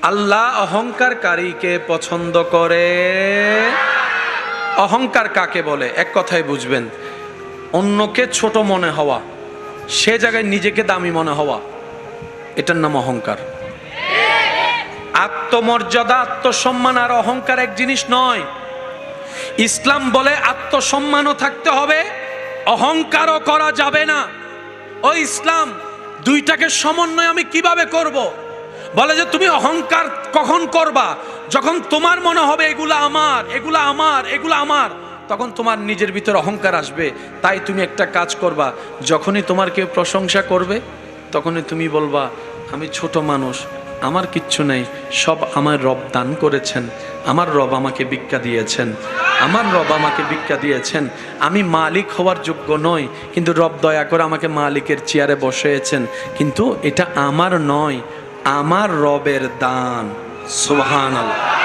আল্লাহ অহংকারকারীকে পছন্দ করে। অহংকার কাকে বলে? এক কথায় বুঝবেন, অন্যকে ছোট মনে হওয়া, সে জায়গায় নিজেকে দামি মনে হওয়া, এটার নাম অহংকার। আত্মমর্যাদা, আত্মসম্মান আর অহংকার এক জিনিস নয়। ইসলাম বলে আত্মসম্মানও থাকতে হবে, অহংকারও করা যাবে না। ও ইসলাম, দুইটাকে সমন্বয় আমি কিভাবে করব? বলে যে তুমি অহংকার কখন করবা? যখন তোমার মনে হবে এগুলা আমার, এগুলা আমার, এগুলা আমার, তখন তোমার নিজের ভিতর অহংকার আসবে। তাই তুমি একটা কাজ করবা, যখনই তোমার কেউ প্রশংসা করবে তখনই তুমি বলবা আমি ছোট মানুষ, আমার কিচ্ছু নেই, সব আমার রব দান করেছেন, আমার রব আমাকে ভিক্ষা দিয়েছেন, আমার রব আমাকে ভিক্ষা দিয়েছেন, আমি মালিক হওয়ার যোগ্য নই, কিন্তু রব দয়া করে আমাকে মালিকের চেয়ারে বসিয়েছেন, কিন্তু এটা আমার নয়, আমার রবের দান। সুবহানাল্লাহ।